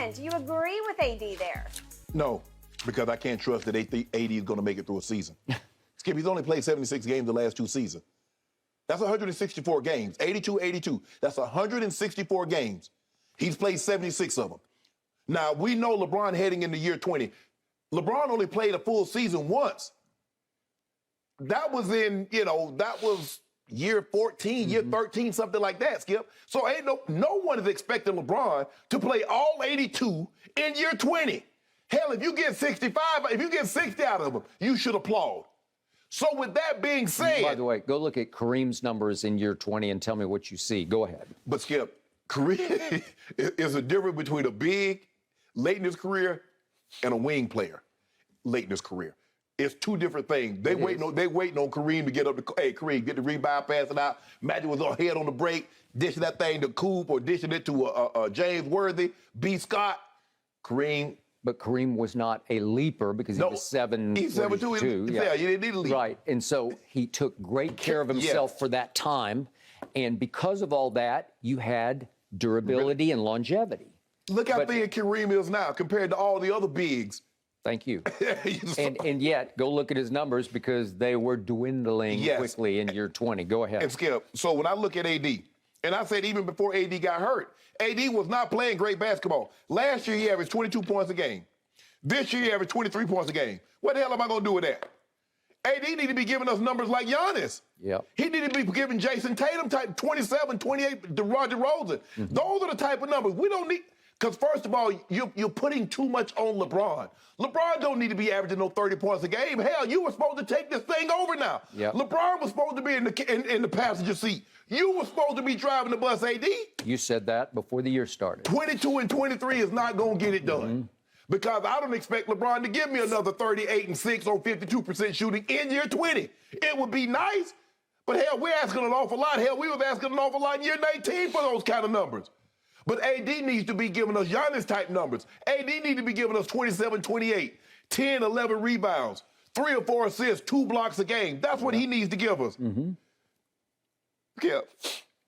Shannon, do you agree with AD there? No, because I can't trust that AD is going to make it through a season. Skip, he's only played 76 games the last 2 seasons. That's 164 games, 82. That's 164 games. He's played 76 of them. Now, we know LeBron heading into year 20. LeBron only played a full season once. That was in, that was year 14, year 13, something like that, Skip. So ain't no one is expecting LeBron to play all 82 in year 20. Hell, if you get 65, if you get 60 out of them, you should applaud. So with that being said... By the way, go look at Kareem's numbers in year 20 and tell me what you see. Go ahead. But Skip, Kareem is a difference between a big, late in his career, and a wing player, late in his career. It's 2 different things. They waiting on Kareem to get up to, hey, Kareem, get the rebound, pass it out. Magic was on head on the break, dishing that thing to Coop or dishing it to James Worthy, B. Scott. Kareem... But Kareem was not a leaper because he was 7'2". He's 7'2". Yeah, you didn't need a leap. Right, and so he took great care of himself for that time, and because of all that, you had durability and longevity. Look how big Kareem is now compared to all the other bigs. Thank you. and yet, go look at his numbers because they were dwindling quickly in year 20. Go ahead. And Skip, so when I look at AD, and I said even before AD got hurt, AD was not playing great basketball. Last year, he averaged 22 points a game. This year, he averaged 23 points a game. What the hell am I going to do with that? AD need to be giving us numbers like Giannis. Yep. He need to be giving Jason Tatum type 27, 28, DeRozan. Mm-hmm. Those are the type of numbers. We don't need... Because first of all, you're putting too much on LeBron. LeBron don't need to be averaging no 30 points a game. Hell, you were supposed to take this thing over now. Yep. LeBron was supposed to be in the passenger seat. You were supposed to be driving the bus, AD. You said that before the year started. 22 and 23 is not going to get it done. Because I don't expect LeBron to give me another 38 and 6 on 52% shooting in year 20. It would be nice, but hell, we're asking an awful lot. Hell, we was asking an awful lot in year 19 for those kind of numbers. But AD needs to be giving us Giannis-type numbers. AD needs to be giving us 27, 28, 10, 11 rebounds, 3 or 4 assists, 2 blocks a game. That's what he needs to give us. Yeah,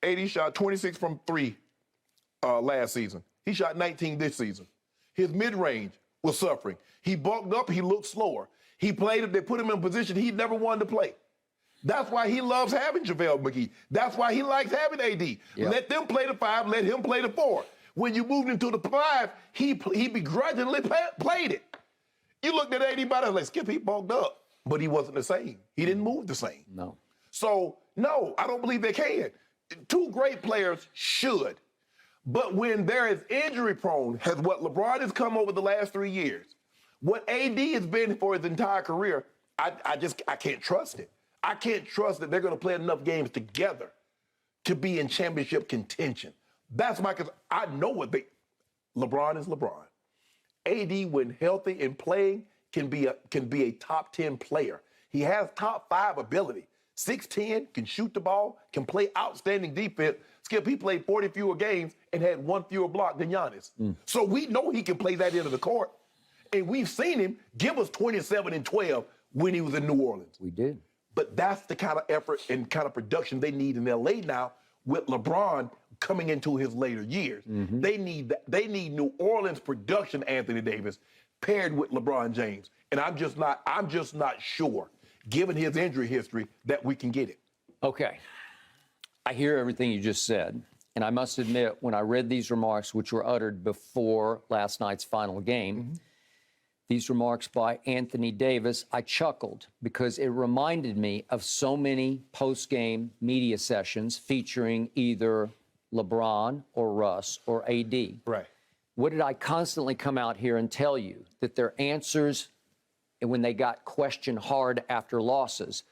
AD shot 26 from 3 last season. He shot 19 this season. His mid-range was suffering. He bulked up. He looked slower. He played. They put him in a position he never wanted to play. That's why he loves having JaVale McGee. That's why he likes having AD. Yep. Let them play the 5, let him play the 4. When you moved into the 5, he begrudgingly played it. You looked at AD by like, Skip, he bulked up, but he wasn't the same. He didn't move the same. No. So, no, I don't believe they can. 2 great players should. But when there is injury prone, as what LeBron has come over the last 3 years, what AD has been for his entire career, I can't trust it. I can't trust that they're going to play enough games together to be in championship contention. That's my concern. I know LeBron is LeBron. AD, when healthy and playing, can be a top 10 player. He has top 5 ability. 6'10", can shoot the ball, can play outstanding defense. Skip, he played 40 fewer games and had 1 fewer block than Giannis. So we know he can play that end of the court. And we've seen him give us 27 and 12 when he was in New Orleans. We did. But that's the kind of effort and kind of production they need in L.A. now with LeBron coming into his later years. They need New Orleans production, Anthony Davis, paired with LeBron James. And I'm just not sure, given his injury history, that we can get it. Okay. I hear everything you just said. And I must admit, when I read these remarks, which were uttered before last night's final game, these remarks by Anthony Davis, I chuckled because it reminded me of so many post-game media sessions featuring either LeBron or Russ or AD. Right. What did I constantly come out here and tell you? That their answers, and when they got questioned hard after losses,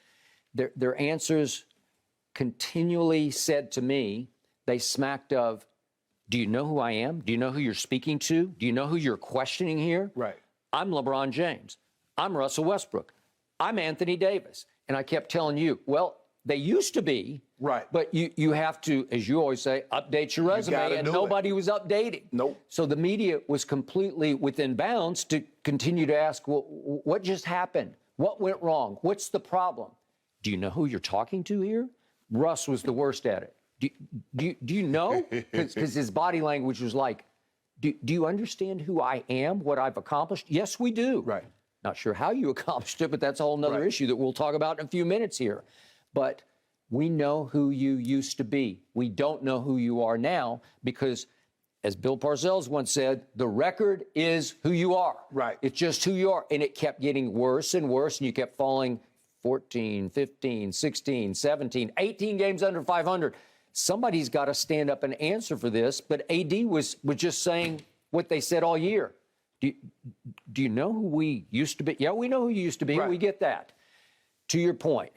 their answers continually said to me, they smacked of, do you know who I am? Do you know who you're speaking to? Do you know who you're questioning here? Right. I'm LeBron James. I'm Russell Westbrook. I'm Anthony Davis. And I kept telling you, well, they used to be. Right. But you have to, as you always say, update your resume. And nobody was updating. Nope. So the media was completely within bounds to continue to ask, well, what just happened? What went wrong? What's the problem? Do you know who you're talking to here? Russ was the worst at it. Do you know? Because his body language was like, Do you understand who I am, what I've accomplished? Yes, we do. Right. Not sure how you accomplished it, but that's a whole nother issue that we'll talk about in a few minutes here. But we know who you used to be. We don't know who you are now because, as Bill Parcells once said, the record is who you are. Right. It's just who you are. And it kept getting worse and worse, and you kept falling 14, 15, 16, 17, 18 games under 500. Somebody's got to stand up and answer for this. But AD was just saying what they said all year. Do you know who we used to be? Yeah, we know who you used to be. Right. We get that. To your point,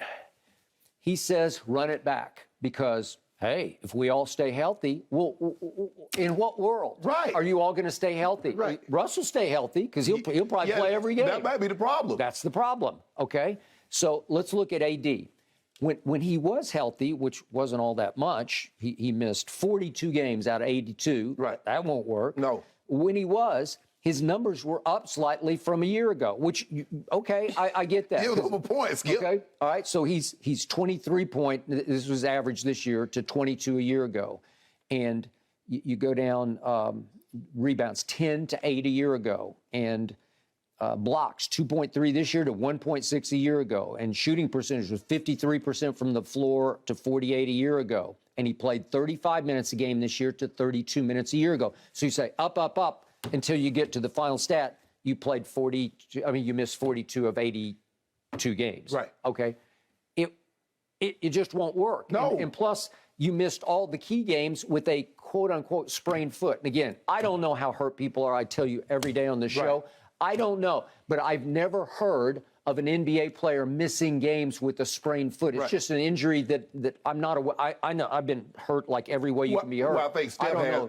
he says run it back because, hey, if we all stay healthy, in what world are you all going to stay healthy? Right. Russ will stay healthy because he'll probably play every game. That might be the problem. That's the problem, okay? So let's look at AD. When he was healthy, which wasn't all that much, he missed 42 games out of 82. Right. That won't work. No. When he was, his numbers were up slightly from a year ago, which, okay, I get that. Give him a point, Skip. Okay, all right, so he's 23 this was average this year, to 22 a year ago. And you go down rebounds 10 to 8 a year ago, and blocks 2.3 this year to 1.6 a year ago, and shooting percentage was 53% from the floor to 48 a year ago. And he played 35 minutes a game this year to 32 minutes a year ago. So you say up, up, up, until you get to the final stat, you played you missed 42 of 82 games. Right. Okay. It just won't work. No. And plus, you missed all the key games with a quote-unquote sprained foot. And again, I don't know how hurt people are. I tell you every day on this show. Right. I don't know. But I've never heard of an NBA player missing games with a sprained foot. It's just an injury that I'm not aware. I know I've been hurt like every way you can be hurt. Well, I think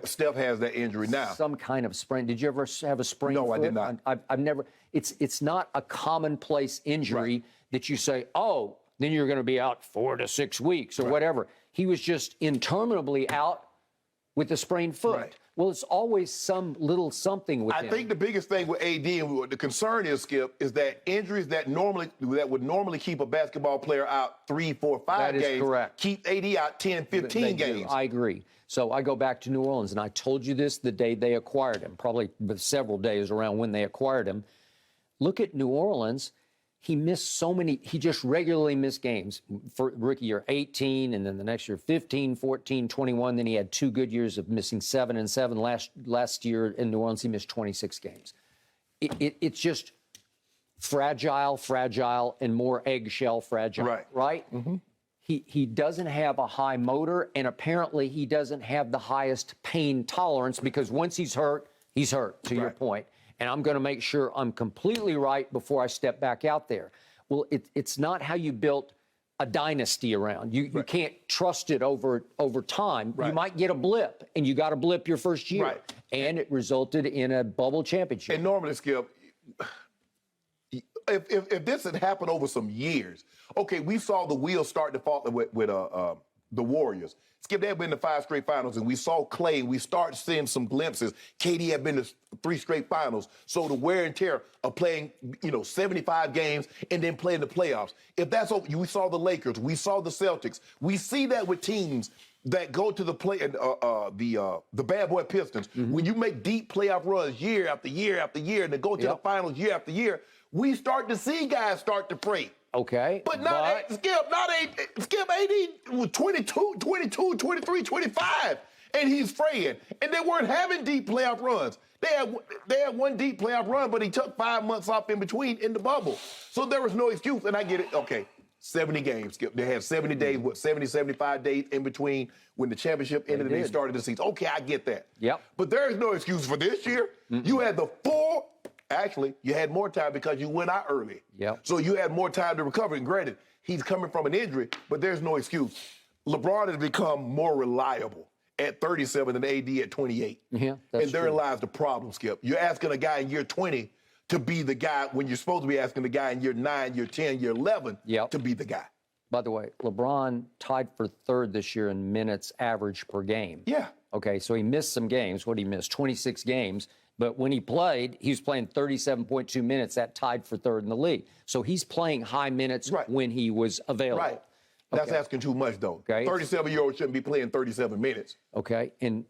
Steph has that injury now. Some kind of sprain. Did you ever have a sprained foot? No, I did not. I've never. It's not a commonplace injury that you say, oh, then you're going to be out 4 to 6 weeks or whatever. He was just interminably out with a sprained foot. Right. Well, it's always some little something with him. I think the biggest thing with AD and what the concern is, Skip, is that injuries that would normally keep a basketball player out 3, 4, 5 games. That is correct. Keep AD out 10, 15 games. I agree. So I go back to New Orleans, and I told you this the day they acquired him, probably several days around when they acquired him. Look at New Orleans. He missed so many. He just regularly missed games. For rookie year, 18, and then the next year, 15, 14, 21. Then he had 2 good years of missing 7 and 7. Last year in New Orleans, he missed 26 games. It's just fragile, and more eggshell fragile. Right? Mm-hmm. He doesn't have a high motor, and apparently he doesn't have the highest pain tolerance because once he's hurt, to your point. And I'm going to make sure I'm completely right before I step back out there. Well, it's not how you built a dynasty around. You can't trust it over time. You might get a blip, and you got a blip your first year. Right. And it resulted in a bubble championship. And normally, Skip, if this had happened over some years, okay, we saw the wheels start to fall with the Warriors. Skip, they had been to 5 straight finals, and we saw Clay, and we started seeing some glimpses. KD had been to 3 straight finals. So the wear and tear of playing, 75 games and then playing the playoffs. If that's over, we saw the Lakers, we saw the Celtics. We see that with teams that go to the bad boy Pistons. Mm-hmm. When you make deep playoff runs year after year after year, and then go to the finals year after year, we start to see guys start to fray. Okay. But Skip AD was 22, 23, 25, and he's fraying. And they weren't having deep playoff runs. They had one deep playoff run, but he took 5 months off in between in the bubble. So there was no excuse, and I get it. Okay, 70 games, Skip. They had 70 days, 70, 75 days in between when the championship ended and they started the season. Okay, I get that. Yep. But there is no excuse for this year. Mm-hmm. You had the full. Actually, you had more time because you went out early. Yep. So you had more time to recover. And granted, he's coming from an injury, but there's no excuse. LeBron has become more reliable at 37 than AD at 28. Yeah, that's and therein lies the problem, Skip. You're asking a guy in year 20 to be the guy when you're supposed to be asking the guy in year 9, year 10, year 11 to be the guy. By the way, LeBron tied for 3rd this year in minutes average per game. Yeah. Okay, so he missed some games. What did he miss? 26 games. But when he played, he was playing 37.2 minutes. That tied for 3rd in the league. So he's playing high minutes when he was available. Right. That's asking too much, though. Okay. 37-year-old shouldn't be playing 37 minutes. Okay. And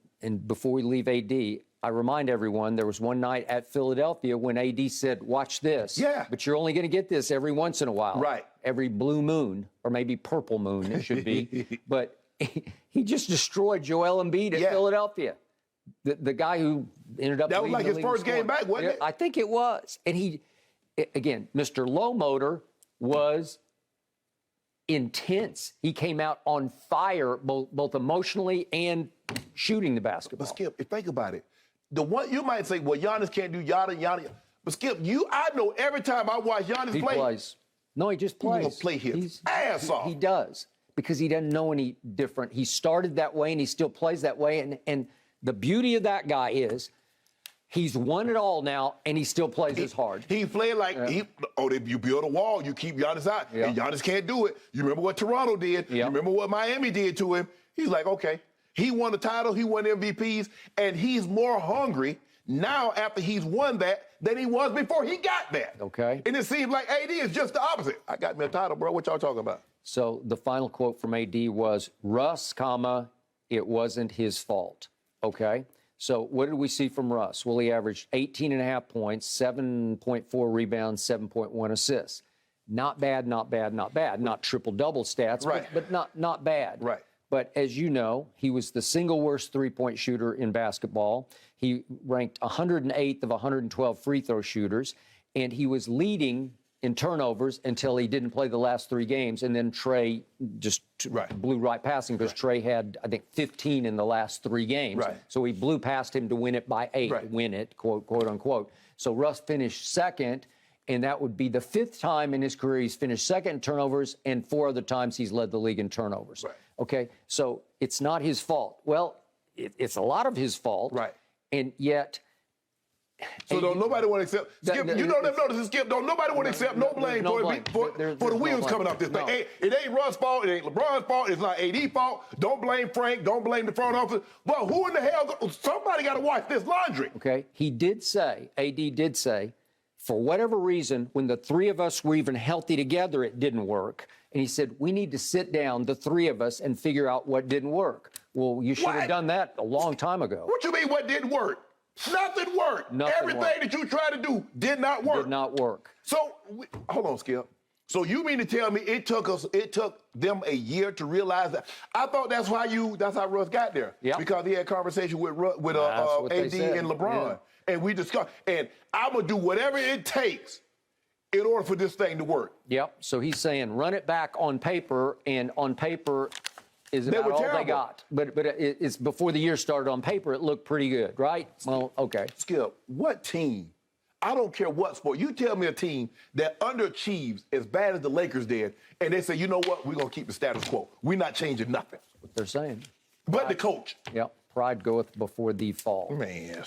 before we leave AD, I remind everyone there was one night at Philadelphia when AD said, watch this. Yeah. But you're only going to get this every once in a while. Right. Every blue moon, or maybe purple moon, it should be. But he just destroyed Joel Embiid at Philadelphia. The guy who ended up That was like his first game back, wasn't it? I think it was. And again, Mr. Low Motor was intense. He came out on fire, both emotionally and shooting the basketball. But Skip, think about it. The one you might say, well, Giannis can't do yada. But Skip, I know every time I watch Giannis He play, plays. No, he just plays. He's gonna play his ass off. He does, because he doesn't know any different. He started that way and he still plays that way. And the beauty of that guy is he's won it all now and he still plays as hard. He played like, you build a wall, you keep Giannis out, and Giannis can't do it. You remember what Toronto did. You remember what Miami did to him. He's like, okay. He won the title, he won MVPs, and he's more hungry now after he's won that than he was before he got that. Okay. And it seems like AD is just the opposite. I got me a title, bro. What y'all talking about? So the final quote from AD was, Russ, it wasn't his fault. Okay. So what did we see from Russ? Well, he averaged 18.5 points, 7.4 rebounds, 7.1 assists. Not bad, not bad, not bad. Not triple-double stats, but not bad. Right. But as you know, he was the single worst three-point shooter in basketball. He ranked 108th of 112 free throw shooters, and he was leading in turnovers until he didn't play the last 3 games, and then Trey just blew right past him because Trey had, I think, 15 in the last 3 games. Right. So he blew past him to win it by 8, win it, quote unquote. So Russ finished second, and that would be the 5th time in his career he's finished second in turnovers, and 4 other times he's led the league in turnovers. Right. Okay, so it's not his fault. Well, it's a lot of his fault. Right. And yet... So don't nobody want to accept, Skip, you know them notices, Skip, don't nobody want to accept no blame for the wheels coming off this thing. It ain't Russ' fault, it ain't LeBron's fault, it's not AD's fault. Don't blame Frank, don't blame the front office. Well, who in the hell, somebody got to watch this laundry. Okay, AD did say, for whatever reason, when the 3 of us were even healthy together, it didn't work. And he said, we need to sit down, the 3 of us, and figure out what didn't work. Well, you should have done that a long time ago. What you mean what didn't work? Nothing worked. Everything that you tried to do did not work. Did not work. So, hold on, Skip. So you mean to tell me it took them a year to realize that? I thought that's how Russ got there. Yeah. Because he had a conversation with AD and LeBron. Yeah. And we discussed, and I'm going to do whatever it takes in order for this thing to work. Yep. So he's saying run it back on paper, and on paper is about all they got. But it's before the year started. On paper, it looked pretty good, right? Well, okay. Skip, what team? I don't care what sport. You tell me a team that underachieves as bad as the Lakers did, and they say, you know what, we're going to keep the status quo. We're not changing nothing. That's what they're saying. But the coach. Yep. Pride goeth before the fall. Man.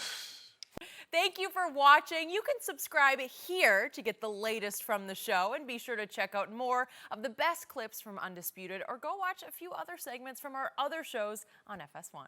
Thank you for watching. You can subscribe here to get the latest from the show, and be sure to check out more of the best clips from Undisputed, or go watch a few other segments from our other shows on FS1.